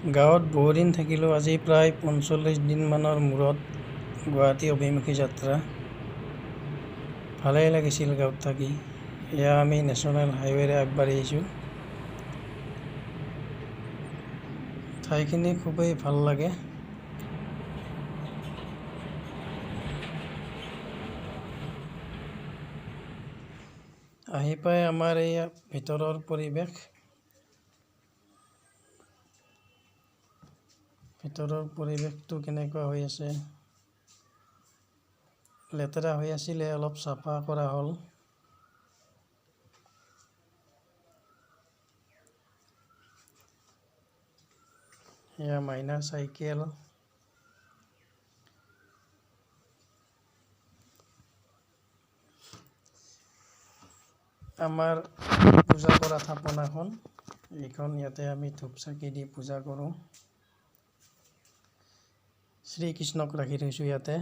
গাঁৱত বহুদিন থাকিলোঁ। আজি প্ৰায় ৪৫ দিনমানৰ মূৰত গুৱাহাটী অভিমুখী যাত্ৰা। ভালেই লাগিছিল গাঁৱত থাকি। এয়া আমি নেশ্যনেল হাইৱেৰে আগবাঢ়ি আহিছোঁ। ঠাইখিনি খুবেই ভাল লাগে। আহি পাই আমাৰ এই ভিতৰৰ পৰিৱেশটো কেনেকুৱা হৈ আছে। লেতেৰা হৈ আছিলে, অলপ চাফা কৰা হ'ল। এয়া মাইনাৰ চাইকেল। আমাৰ পূজা কৰা থাপনাখন, এইখন ইয়াতে আমি ধূপ চাকি দি পূজা কৰোঁ। শ্ৰীকৃষ্ণক ৰাখি থৈছোঁ ইয়াতে।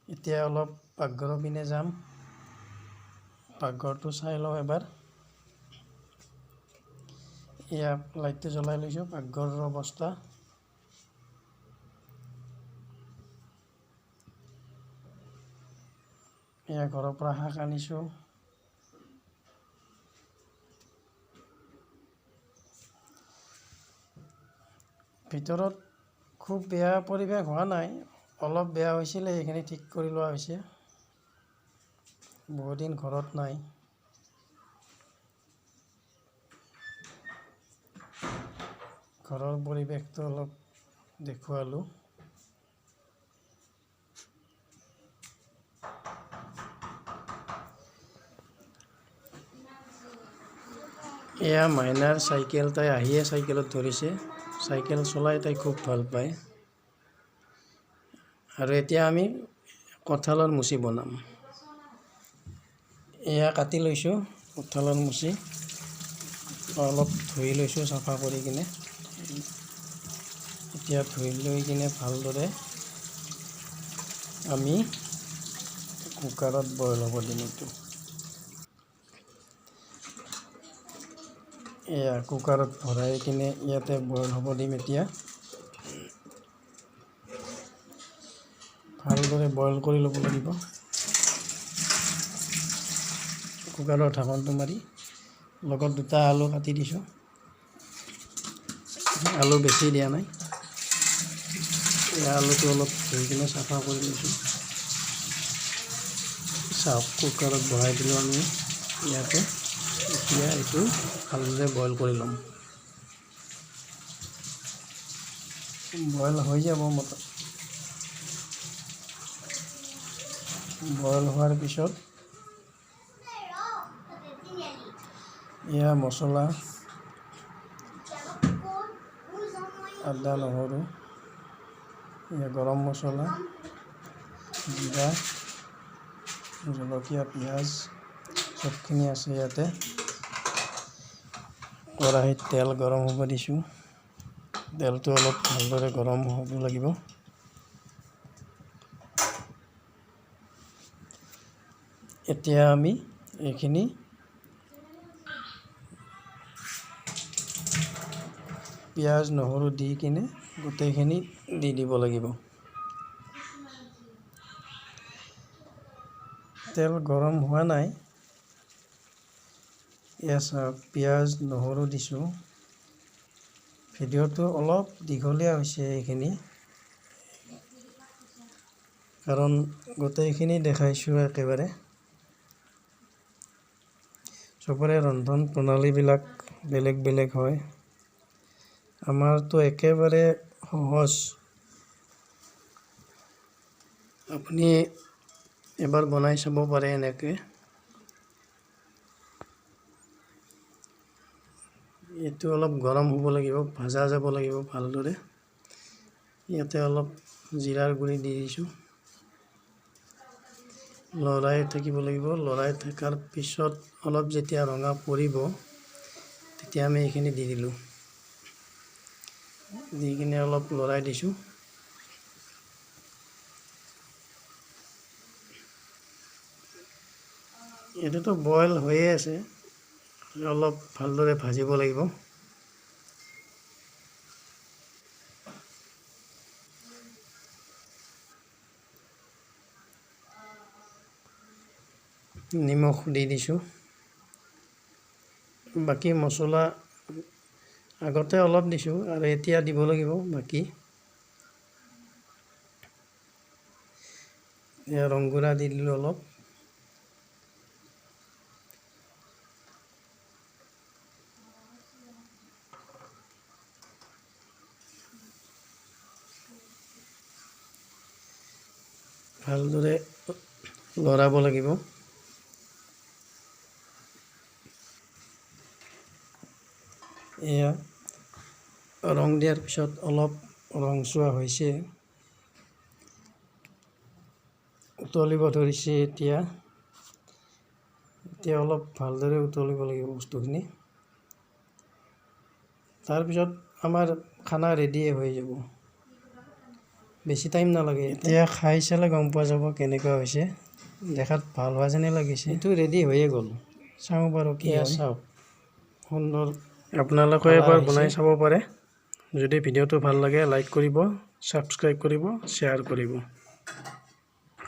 এতিয়া অলপ পাকঘৰৰ পিনে যাম। পাকঘৰটো চাই লওঁ এবাৰ। এয়া লাইটটো জ্বলাই লৈছোঁ। পাকঘৰৰ অৱস্থা এয়া, ঘৰৰ পৰা শাক আনিছোঁ। ভিতৰত খুব বেয়া পৰিৱেশ হোৱা নাই, অলপ বেয়া হৈছিলে, সেইখিনি ঠিক কৰি লোৱা হৈছে। বহুদিন ঘৰত নাই। ঘৰৰ পৰিৱেশটো অলপ দেখুৱালোঁ। এয়া মাইনাৰ চাইকেল। তাই আহিয়ে চাইকেলত ধৰিছে। চাইকেল চলাই তাই খুব ভাল পায়। আৰু এতিয়া আমি কঁঠালৰ মুচি বনাম। এয়া কাটি লৈছোঁ কঁঠালৰ মুচি। অলপ ধুই লৈছোঁ চাফা কৰি কিনে। এতিয়া ধুই লৈ কিনে ভালদৰে আমি কুকাৰত বইল হ'ব দিম এইটো। এয়া কুকাৰত ভৰাই কিনে ইয়াতে বইল হ'ব দিম এতিয়া। ভালদৰে বইল কৰি ল'ব লাগিব। কুকাৰৰ ঢাকনটো মাৰি লগত 2টা আলু কাটি দিছোঁ। আলু বেছি দিয়া নাই। আলুটো অলপ ধুই কিনে চাফা কৰি লৈছোঁ। চাওক, কুকাৰত বহাই দিলোঁ আমি ইয়াতে। এতিয়া এইটো ভালদৰে বইল কৰি ল'ম। বইল হৈ যাব বইল হোৱাৰ পিছত এয়া মছলা, আদা নহৰু, এয়া গৰম মছলা, জিৰা, জলকীয়া, পিঁয়াজ চবখিনি আছে ইয়াতে। কেৰাহীত তেল গৰম হ'ব দিছোঁ। তেলটো অলপ ভালদৰে গৰম হ'ব লাগিব। এতিয়া আমি এইখিনি পিঁয়াজ নহৰু দি কিনে গোটেইখিনি দি দিব লাগিব। তেল গৰম হোৱা নাই। এয়া চাওক, পিঁয়াজ নহৰু দিছোঁ। ভিডিঅ'টো অলপ দীঘলীয়া হৈছে এইখিনি, কাৰণ গোটেইখিনি দেখাইছোঁ একেবাৰে। চবৰে ৰন্ধন প্ৰণালীবিলাক বেলেগ বেলেগ হয়। আমাৰতো একেবাৰে সহজ। আপুনি এবাৰ বনাই চাব পাৰে এনেকৈ। এইটো অলপ গৰম হ'ব লাগিব, ভাজা যাব লাগিব ভালদৰে। ইয়াতে অলপ জিৰাৰ গুড়ি দি দিছোঁ। লৰাই থাকিব লাগিব। লৰাই থকাৰ পিছত অলপ যেতিয়া ৰঙা পৰিব, তেতিয়া আমি এইখিনি দি দিলোঁ। দি কিনে অলপ লৰাই দিছোঁ। এইটোতো বইল হৈয়ে আছে, অলপ ভালদৰে ভাজিব লাগিব। নিমখ দি দিছোঁ। বাকী মছলা আগতে অলপ দিছোঁ আৰু এতিয়া দিব লাগিব বাকী। ৰংগুড়া দি দিলোঁ অলপ। ভালদৰে লৰাব লাগিব। এয়া ৰং দিয়াৰ পিছত অলপ ৰংচোৱা হৈছে, উতলিব ধৰিছে। এতিয়া অলপ ভালদৰে উতলিব লাগিব বস্তুখিনি। তাৰপিছত আমাৰ খানা ৰেডিয়ে হৈ যাব, বেছি টাইম নালাগে। এতিয়া খাই চালে গম পোৱা যাব কেনেকুৱা হৈছে। দেখাত ভাল হোৱা যেনে লাগিছে। এইটো ৰেডি হৈয়ে গ'ল, চাব পাৰোঁ কি হয়। চাওক, সুন্দৰ। আপোনালোকে এবাৰ বনাই চাব পাৰে। যদি ভিডিঅ'টো ভাল লাগে লাইক কৰিব, ছাবস্ক্ৰাইব কৰিব, শ্বেয়াৰ কৰিব।